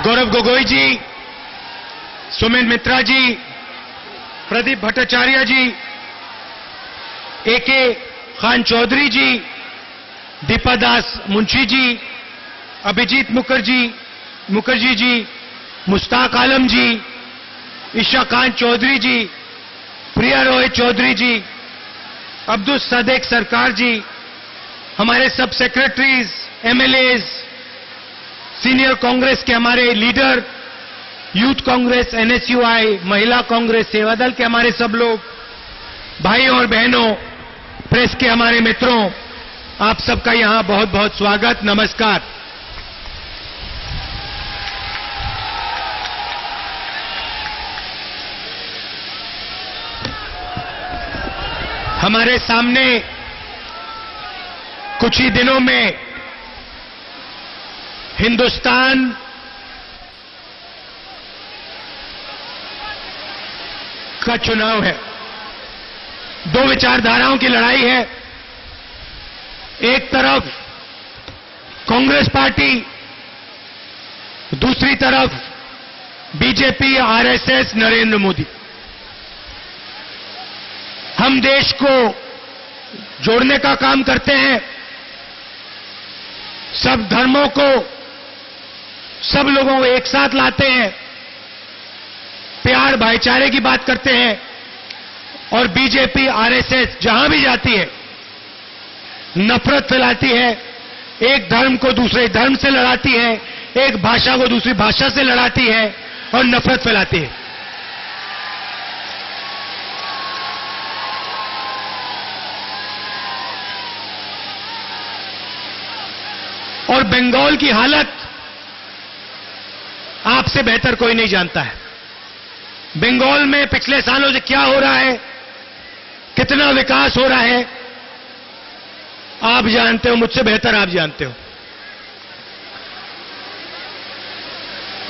गौरव गोगोई जी, सुमित मित्रा जी, प्रदीप भट्टाचार्य जी, A K. Khan Chaudhary जी, दीपा दास मुंशी जी, अभिजीत मुखर्जी जी, मुश्ताक आलम जी, ईशा खान चौधरी जी, प्रिया रोहित चौधरी जी, अब्दुल सदेक सरकार जी, हमारे सब सेक्रेटरीज, एमएलएज, सीनियर कांग्रेस के हमारे लीडर, यूथ कांग्रेस, एनएसयूआई, महिला कांग्रेस, सेवादल के हमारे सब लोग, भाइयों और बहनों, प्रेस के हमारे मित्रों, आप सबका यहां बहुत बहुत स्वागत, नमस्कार। हमारे सामने कुछ ही दिनों में हिंदुस्तान का चुनाव है। दो विचारधाराओं की लड़ाई है। एक तरफ कांग्रेस पार्टी, दूसरी तरफ बीजेपी, आरएसएस, नरेंद्र मोदी। हम देश को जोड़ने का काम करते हैं, सब धर्मों को, सब लोगों को एक साथ लाते हैं, प्यार भाईचारे की बात करते हैं। और बीजेपी, आरएसएस जहां भी जाती है नफरत फैलाती है, एक धर्म को दूसरे धर्म से लड़ाती है, एक भाषा को दूसरी भाषा से लड़ाती है और नफरत फैलाती है। और बंगाल की हालत आपसे बेहतर कोई नहीं जानता है। बंगाल में पिछले सालों से क्या हो रहा है, कितना विकास हो रहा है, आप जानते हो, मुझसे बेहतर आप जानते हो।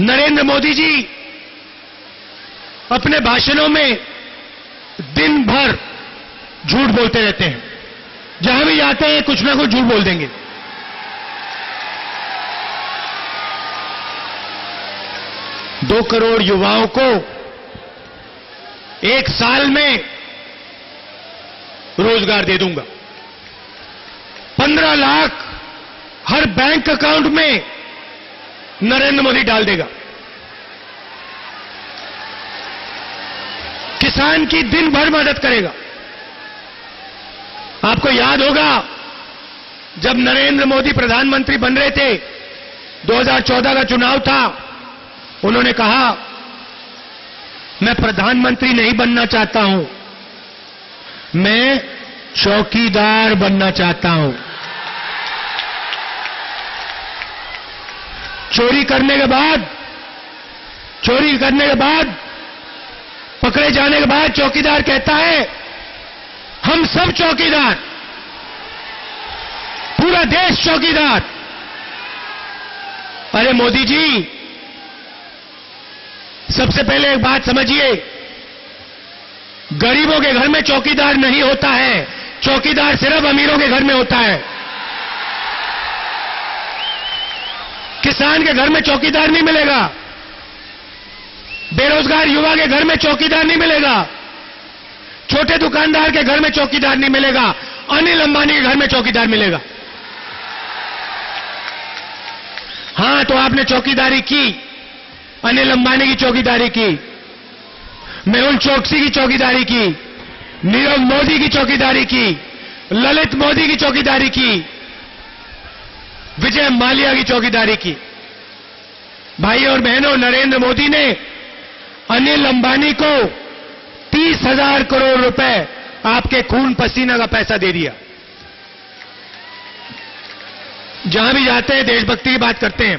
नरेंद्र मोदी जी अपने भाषणों में दिन भर झूठ बोलते रहते हैं। जहां भी जाते हैं कुछ ना कुछ झूठ बोल देंगे। 2 करोड़ युवाओं को एक साल में रोजगार दे दूंगा। 15 लाख हर बैंक अकाउंट में नरेंद्र मोदी डाल देगा। किसान की दिन भर मदद करेगा। आपको याद होगा जब नरेंद्र मोदी प्रधानमंत्री बन रहे थे, 2014 का चुनाव था, उन्होंने कहा मैं प्रधानमंत्री नहीं बनना चाहता हूं, मैं चौकीदार बनना चाहता हूं। चोरी करने के बाद पकड़े जाने के बाद चौकीदार कहता है हम सब चौकीदार, पूरा देश चौकीदार। अरे मोदी जी, सबसे पहले एक बात समझिए, गरीबों के घर में चौकीदार नहीं होता है, चौकीदार सिर्फ अमीरों के घर में होता है। किसान के घर में चौकीदार नहीं मिलेगा, बेरोजगार युवा के घर में चौकीदार नहीं मिलेगा, छोटे दुकानदार के घर में चौकीदार नहीं मिलेगा, अनिल अंबानी के घर में चौकीदार मिलेगा। हां, तो आपने चौकीदारी की, अनिल अंबानी की चौकीदारी की, मेहुल चोकसी की चौकीदारी की, नीरव मोदी की चौकीदारी की, ललित मोदी की चौकीदारी की, विजय माल्या की चौकीदारी की। भाइयों और बहनों, नरेंद्र मोदी ने अनिल अंबानी को 30,000 करोड़ रुपए आपके खून पसीना का पैसा दे दिया। जहां भी जाते हैं देशभक्ति की बात करते हैं,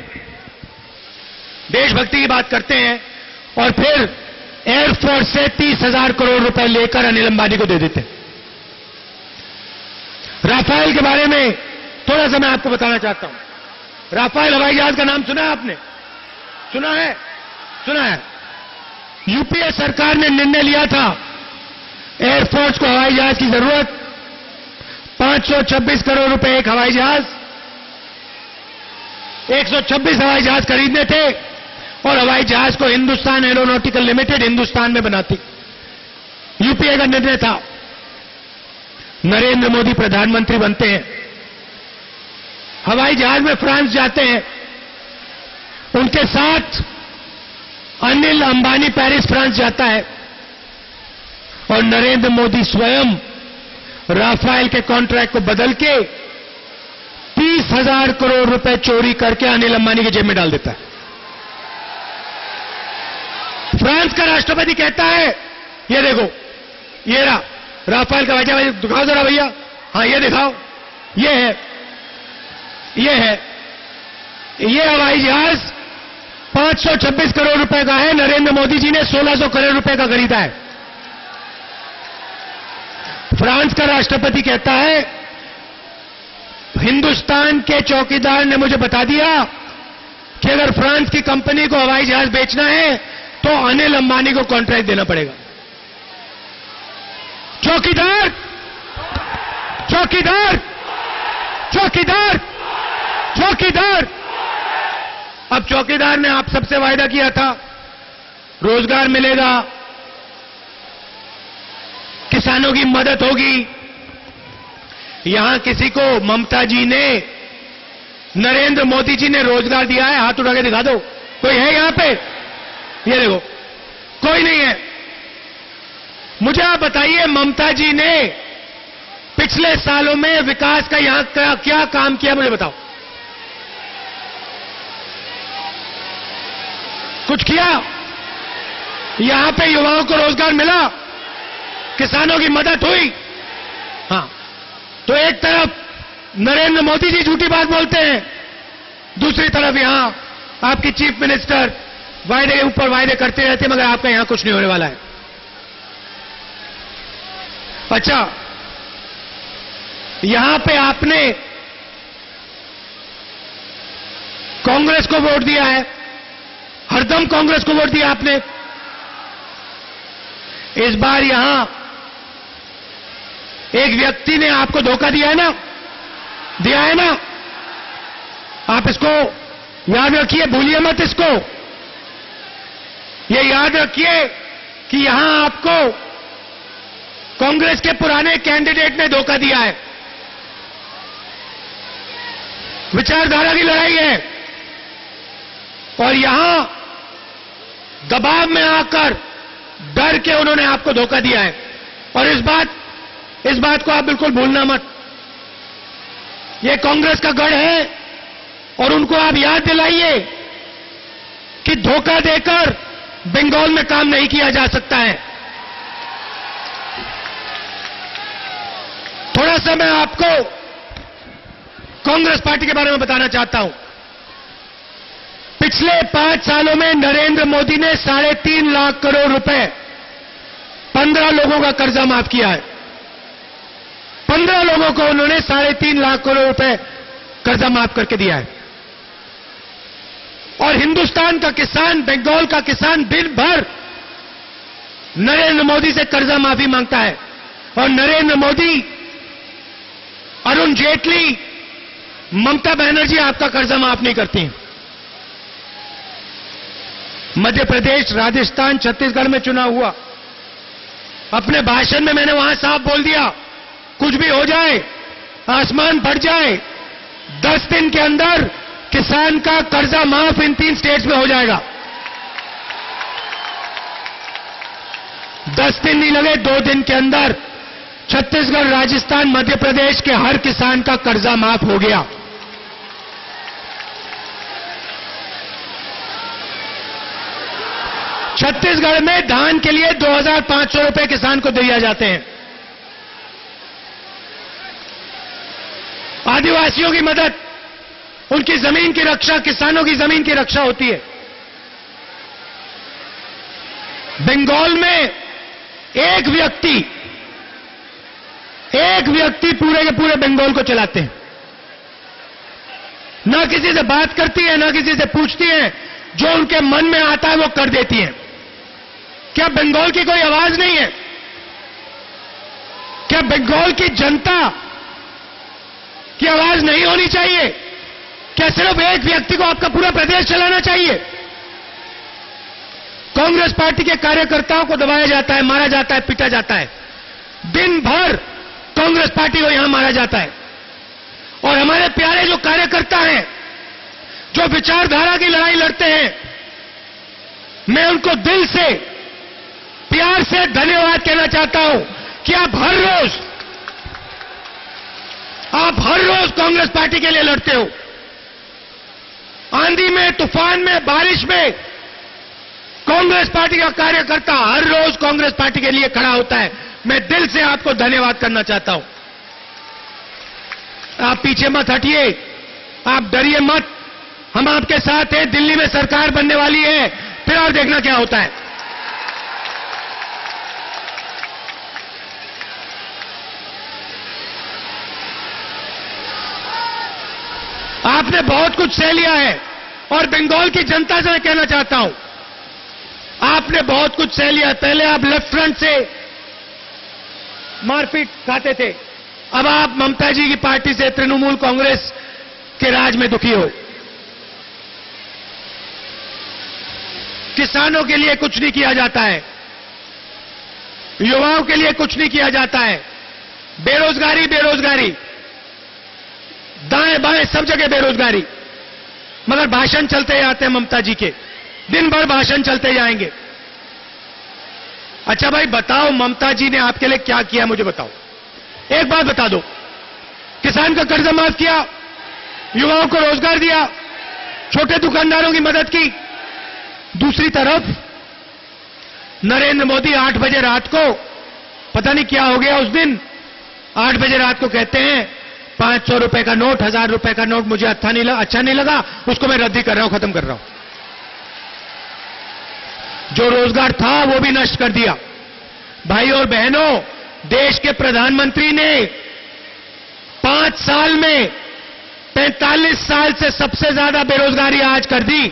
देशभक्ति की बात करते हैं और फिर एयरफोर्स से 30,000 करोड़ रुपए लेकर अनिल अंबानी को दे देते हैं। राफेल के बारे में थोड़ा सा मैं आपको बताना चाहता हूं। राफेल हवाई जहाज का नाम सुना है आपने? सुना है? सुना है। यूपीए सरकार ने निर्णय लिया था एयरफोर्स को हवाई जहाज की जरूरत, 526 करोड़ रुपए एक हवाई जहाज, 126 हवाई जहाज खरीदने थे। और हवाई जहाज को हिंदुस्तान एरोनॉटिकल लिमिटेड हिंदुस्तान में बनाती। यूपीए का निर्णय था। नरेंद्र मोदी प्रधानमंत्री बनते हैं, हवाई जहाज में फ्रांस जाते हैं, उनके साथ अनिल अंबानी पेरिस फ्रांस जाता है और नरेंद्र मोदी स्वयं राफेल के कॉन्ट्रैक्ट को बदल के 30,000 करोड़ रुपए चोरी करके अनिल अंबानी की जेब में डाल देता है। फ्रांस का राष्ट्रपति कहता है, ये देखो, ये रहा राफेल का वजह, दिखाओ जरा भैया, हाँ ये दिखाओ, ये है, ये हवाई जहाज 526 करोड़ रुपए का है, नरेंद्र मोदी जी ने 1600 करोड़ रुपए का खरीदा है। फ्रांस का राष्ट्रपति कहता है, हिंदुस्तान के चौकीदार ने मुझे बता दिया कि अगर फ्रांस की कंपनी को हवाई जहाज बेचना है तो अनिल अंबानी को कॉन्ट्रैक्ट देना पड़ेगा। चौकीदार, चौकीदार, चौकीदार, चौकीदार। अब चौकीदार ने आप सबसे वायदा किया था, रोजगार मिलेगा, किसानों की मदद होगी। यहां किसी को ममता जी ने, नरेंद्र मोदी जी ने रोजगार दिया है? हाथ उठा के दिखा दो, कोई है यहां पे? ये देखो, कोई नहीं है। मुझे आप बताइए, ममता जी ने पिछले सालों में विकास का यहां क्या काम किया, मुझे बताओ। कुछ किया? यहां पे युवाओं को रोजगार मिला, किसानों की मदद हुई? हां, तो एक तरफ नरेंद्र मोदी जी झूठी बात बोलते हैं, दूसरी तरफ यहां आपकी चीफ मिनिस्टर वायदे के ऊपर वायदे करते रहते हैं, मगर आपका यहां कुछ नहीं होने वाला है। अच्छा, यहां पे आपने कांग्रेस को वोट दिया है, हरदम कांग्रेस को वोट दिया आपने। इस बार यहां एक व्यक्ति ने आपको धोखा दिया है ना, दिया है ना? आप इसको याद रखिए, भूलिए मत इसको। ये याद रखिए कि यहां आपको कांग्रेस के पुराने कैंडिडेट ने धोखा दिया है। विचारधारा की लड़ाई है और यहां दबाव में आकर डर के उन्होंने आपको धोखा दिया है। और इस बात को आप बिल्कुल भूलना मत। ये कांग्रेस का गढ़ है और उनको आप याद दिलाइए कि धोखा देकर बंगाल में काम नहीं किया जा सकता है। थोड़ा सा मैं आपको कांग्रेस पार्टी के बारे में बताना चाहता हूं। पिछले 5 सालों में नरेंद्र मोदी ने 3.5 लाख करोड़ रुपए 15 लोगों का कर्जा माफ किया है। 15 लोगों को उन्होंने 3.5 लाख करोड़ रुपए कर्जा माफ करके दिया है। और हिंदुस्तान का किसान, बंगाल का किसान दिन भर नरेंद्र मोदी से कर्जा माफी मांगता है और नरेंद्र मोदी, अरुण जेटली, ममता बनर्जी आपका कर्जा माफ नहीं करती हैं। मध्य प्रदेश, राजस्थान, छत्तीसगढ़ में चुनाव हुआ। अपने भाषण में मैंने वहां साफ बोल दिया, कुछ भी हो जाए, आसमान फट जाए, 10 दिन के अंदर किसान का कर्जा माफ इन 3 स्टेट्स में हो जाएगा। 10 दिन नहीं लगे, 2 दिन के अंदर छत्तीसगढ़, राजस्थान, मध्य प्रदेश के हर किसान का कर्जा माफ हो गया। छत्तीसगढ़ में धान के लिए 2,500 रुपए किसान को दिए जाते हैं। आदिवासियों की मदद, उनकी जमीन की रक्षा, किसानों की जमीन की रक्षा होती है। बंगाल में एक व्यक्ति पूरे के पूरे बंगाल को चलाते हैं। ना किसी से बात करती है, ना किसी से पूछती है, जो उनके मन में आता है वो कर देती है। क्या बंगाल की कोई आवाज नहीं है? क्या बंगाल की जनता की आवाज नहीं होनी चाहिए? क्या सिर्फ एक व्यक्ति को आपका पूरा प्रदेश चलाना चाहिए? कांग्रेस पार्टी के कार्यकर्ताओं को दबाया जाता है, मारा जाता है, पीटा जाता है। दिन भर कांग्रेस पार्टी को यहां मारा जाता है। और हमारे प्यारे जो कार्यकर्ता हैं, जो विचारधारा की लड़ाई लड़ते हैं, मैं उनको दिल से प्यार से धन्यवाद कहना चाहता हूं कि आप हर रोज कांग्रेस पार्टी के लिए लड़ते हो। आंधी में, तूफान में, बारिश में कांग्रेस पार्टी का कार्यकर्ता हर रोज कांग्रेस पार्टी के लिए खड़ा होता है। मैं दिल से आपको धन्यवाद करना चाहता हूं। आप पीछे मत हटिए, आप डरिए मत, हम आपके साथ हैं। दिल्ली में सरकार बनने वाली है, फिर और देखना क्या होता है। आपने बहुत कुछ सह लिया है और बंगाल की जनता से मैं कहना चाहता हूं, आपने बहुत कुछ सह लिया है। पहले आप लेफ्ट फ्रंट से मारपीट खाते थे, अब आप ममता जी की पार्टी से, तृणमूल कांग्रेस के राज में दुखी हो। किसानों के लिए कुछ नहीं किया जाता है, युवाओं के लिए कुछ नहीं किया जाता है। बेरोजगारी, दाएं बाएं सब जगह बेरोजगारी, मगर भाषण चलते जाते हैं ममता जी के, दिन भर भाषण चलते जाएंगे। अच्छा भाई बताओ, ममता जी ने आपके लिए क्या किया, मुझे बताओ। एक बात बता दो, किसान का कर्ज माफ किया, युवाओं को रोजगार दिया, छोटे दुकानदारों की मदद की। दूसरी तरफ नरेंद्र मोदी 8 बजे रात को, पता नहीं क्या हो गया उस दिन, 8 बजे रात को कहते हैं 500 रुपए का नोट, 1000 रुपए का नोट मुझे अच्छा नहीं लगा, उसको मैं रद्दी कर रहा हूं, खत्म कर रहा हूं। जो रोजगार था वो भी नष्ट कर दिया। भाई और बहनों, देश के प्रधानमंत्री ने 5 साल में 45 साल से सबसे ज्यादा बेरोजगारी आज कर दी।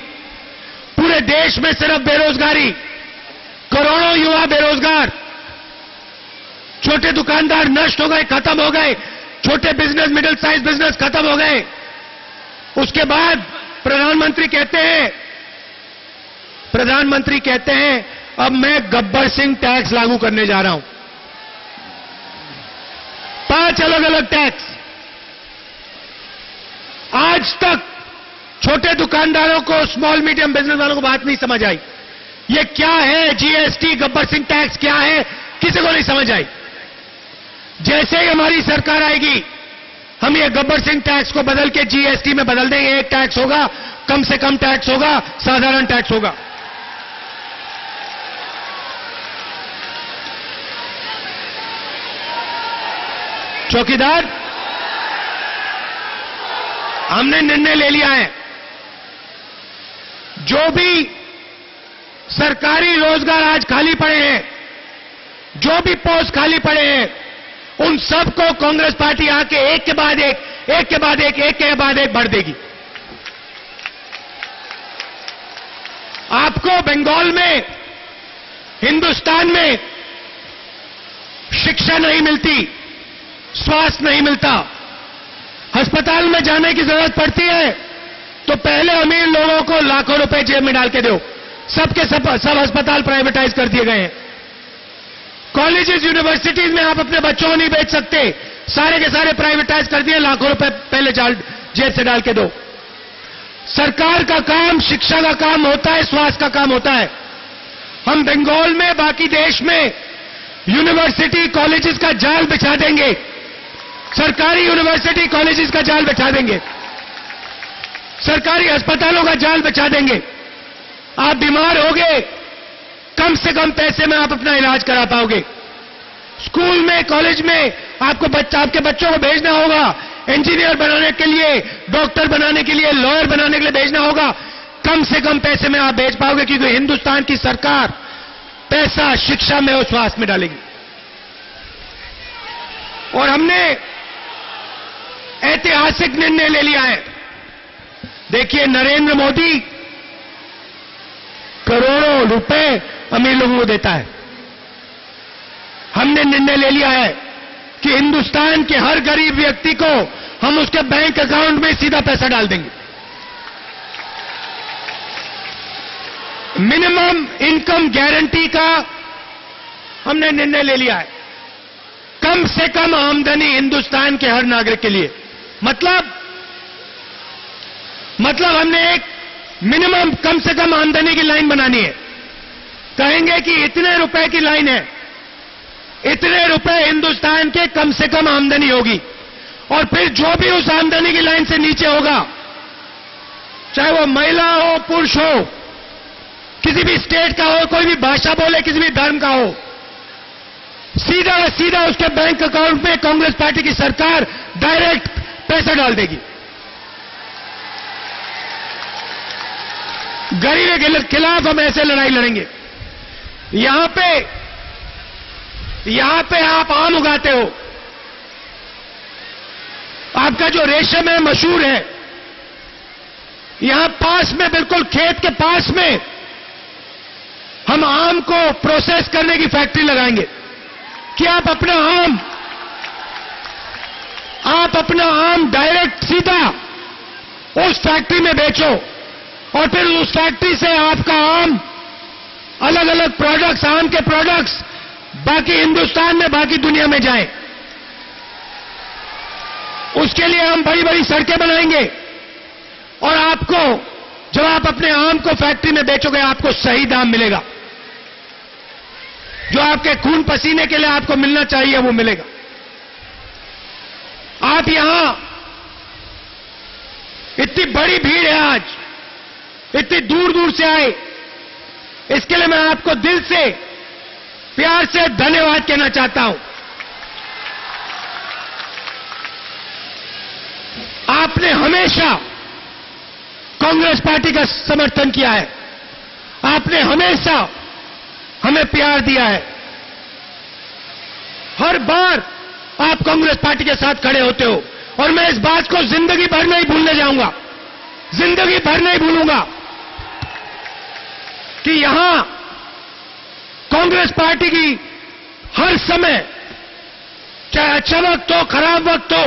पूरे देश में सिर्फ बेरोजगारी, करोड़ों युवा बेरोजगार, छोटे दुकानदार नष्ट हो गए, खत्म हो गए, छोटे बिजनेस, मिडिल साइज बिजनेस खत्म हो गए। उसके बाद प्रधानमंत्री कहते हैं अब मैं गब्बर सिंह टैक्स लागू करने जा रहा हूं। 5 अलग अलग टैक्स। आज तक छोटे दुकानदारों को, स्मॉल मीडियम बिजनेस वालों को बात नहीं समझ आई। ये क्या है जीएसटी, गब्बर सिंह टैक्स क्या है, किसी को नहीं समझ आई। जैसे ही हमारी सरकार आएगी, हम ये गब्बर सिंह टैक्स को बदल के जीएसटी में बदल देंगे। एक टैक्स होगा, कम से कम टैक्स होगा, साधारण टैक्स होगा। चौकीदार, हमने निर्णय ले लिया है, जो भी सरकारी रोजगार आज खाली पड़े हैं, जो भी पोस्ट खाली पड़े हैं, उन सबको कांग्रेस पार्टी आके एक के बाद एक भर देगी। आपको बंगाल में, हिंदुस्तान में शिक्षा नहीं मिलती, स्वास्थ्य नहीं मिलता, अस्पताल में जाने की जरूरत पड़ती है तो पहले अमीर लोगों को लाखों रुपए जेब में डाल के दो। सब अस्पताल प्राइवेटाइज कर दिए गए हैं। कॉलेजेस, यूनिवर्सिटीज में आप अपने बच्चों को नहीं बेच सकते, सारे के सारे प्राइवेटाइज कर दिए, लाखों रुपए पहले जेब से डाल के दो। सरकार का काम शिक्षा का काम होता है, स्वास्थ्य का काम होता है। हम बंगाल में, बाकी देश में यूनिवर्सिटी कॉलेजेस का जाल बिछा देंगे, सरकारी यूनिवर्सिटी कॉलेजेस का जाल बिछा देंगे, सरकारी अस्पतालों का जाल बिछा देंगे। आप बीमार होगे, कम से कम पैसे में आप अपना इलाज करा पाओगे। स्कूल में, कॉलेज में आपके बच्चों को भेजना होगा, इंजीनियर बनाने के लिए, डॉक्टर बनाने के लिए, लॉयर बनाने के लिए भेजना होगा। कम से कम पैसे में आप भेज पाओगे, क्योंकि हिंदुस्तान की सरकार पैसा शिक्षा में और स्वास्थ्य में डालेगी। और हमने ऐतिहासिक निर्णय ले लिया है। देखिए, नरेंद्र मोदी करोड़ों रुपए अमीर लोगों को देता है। हमने निर्णय ले लिया है कि हिंदुस्तान के हर गरीब व्यक्ति को हम उसके बैंक अकाउंट में सीधा पैसा डाल देंगे। मिनिमम इनकम गारंटी का हमने निर्णय ले लिया है। कम से कम आमदनी हिंदुस्तान के हर नागरिक के लिए, मतलब हमने एक मिनिमम कम से कम आमदनी की लाइन बनानी है। कहेंगे कि इतने रुपए की लाइन है, इतने रुपए हिंदुस्तान के कम से कम आमदनी होगी, और फिर जो भी उस आमदनी की लाइन से नीचे होगा, चाहे वो महिला हो पुरुष हो, किसी भी स्टेट का हो, कोई भी भाषा बोले, किसी भी धर्म का हो, सीधा उसके बैंक अकाउंट में कांग्रेस पार्टी की सरकार डायरेक्ट पैसा डाल देगी। गरीबी के खिलाफ हम ऐसे लड़ाई लड़ेंगे। यहां पे आप आम उगाते हो, आपका जो रेशम है मशहूर है। यहां पास में, बिल्कुल खेत के पास में, हम आम को प्रोसेस करने की फैक्ट्री लगाएंगे कि आप अपना आम डायरेक्ट सीधा उस फैक्ट्री में बेचो, और फिर उस फैक्ट्री से आपका आम, अलग अलग प्रोडक्ट्स, आम के प्रोडक्ट्स बाकी हिंदुस्तान में, बाकी दुनिया में जाएं। उसके लिए हम बड़ी बड़ी सड़कें बनाएंगे, और आपको, जब आप अपने आम को फैक्ट्री में बेचोगे, आपको सही दाम मिलेगा। जो आपके खून पसीने के लिए आपको मिलना चाहिए वो मिलेगा। आप यहां, इतनी बड़ी भीड़ है आज, इतनी दूर दूर से आए, इसके लिए मैं आपको दिल से, प्यार से धन्यवाद कहना चाहता हूं। आपने हमेशा कांग्रेस पार्टी का समर्थन किया है, आपने हमेशा हमें प्यार दिया है। हर बार आप कांग्रेस पार्टी के साथ खड़े होते हो, और मैं इस बात को जिंदगी भर नहीं भूलने जाऊंगा, जिंदगी भर नहीं भूलूंगा कि यहां कांग्रेस पार्टी की हर समय, चाहे अच्छा वक्त हो, खराब वक्त हो,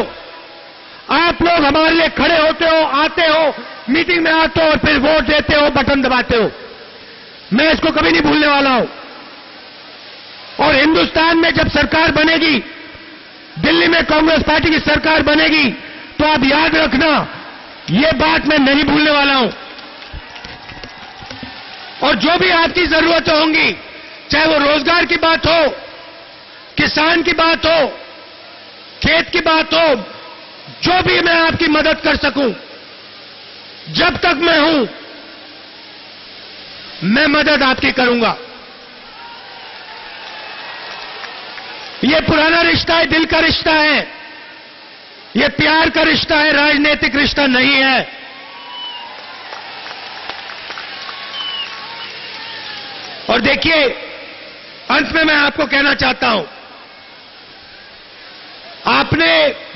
आप लोग हमारे लिए खड़े होते हो, आते हो, मीटिंग में आते हो, और फिर वोट देते हो, बटन दबाते हो। मैं इसको कभी नहीं भूलने वाला हूं। और हिंदुस्तान में जब सरकार बनेगी, दिल्ली में कांग्रेस पार्टी की सरकार बनेगी, तो आप याद रखना, ये बात मैं नहीं भूलने वाला हूं। और जो भी आपकी जरूरतें होंगी, चाहे वो रोजगार की बात हो, किसान की बात हो, खेत की बात हो, जो भी मैं आपकी मदद कर सकूं, जब तक मैं हूं, मैं मदद आपकी करूंगा। ये पुराना रिश्ता है, दिल का रिश्ता है, ये प्यार का रिश्ता है, राजनीतिक रिश्ता नहीं है। और देखिए, अंत में मैं आपको कहना चाहता हूं, आपने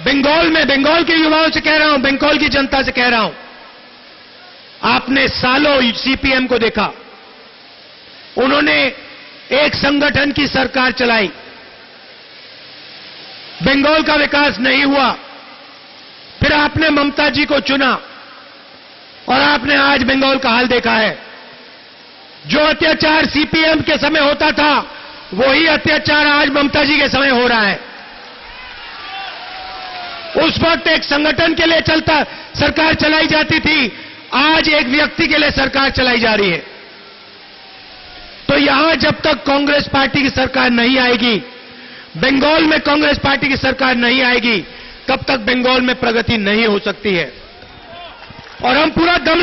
बंगाल के युवाओं से कह रहा हूं, बंगाल की जनता से कह रहा हूं, आपने सालों सीपीएम को देखा, उन्होंने एक संगठन की सरकार चलाई, बंगाल का विकास नहीं हुआ। फिर आपने ममता जी को चुना, और आपने आज बंगाल का हाल देखा है। जो अत्याचार सीपीएम के समय होता था, वही अत्याचार आज ममता जी के समय हो रहा है। उस वक्त एक संगठन के लिए सरकार चलाई जाती थी, आज एक व्यक्ति के लिए सरकार चलाई जा रही है। तो यहां जब तक कांग्रेस पार्टी की सरकार नहीं आएगी, बंगाल में कांग्रेस पार्टी की सरकार नहीं आएगी, तब तक बंगाल में प्रगति नहीं हो सकती है। और हम पूरा दम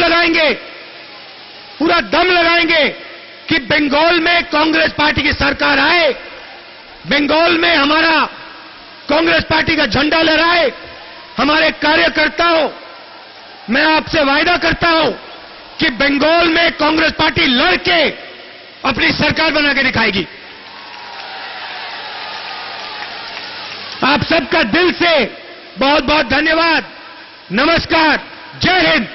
लगाएंगे कि बंगाल में कांग्रेस पार्टी की सरकार आए, बंगाल में हमारा कांग्रेस पार्टी का झंडा लहराए, हमारे कार्यकर्ताओं, मैं आपसे वायदा करता हूं कि बंगाल में कांग्रेस पार्टी लड़के अपनी सरकार बना के दिखाएगी। आप सबका दिल से बहुत बहुत धन्यवाद। नमस्कार, जय हिंद।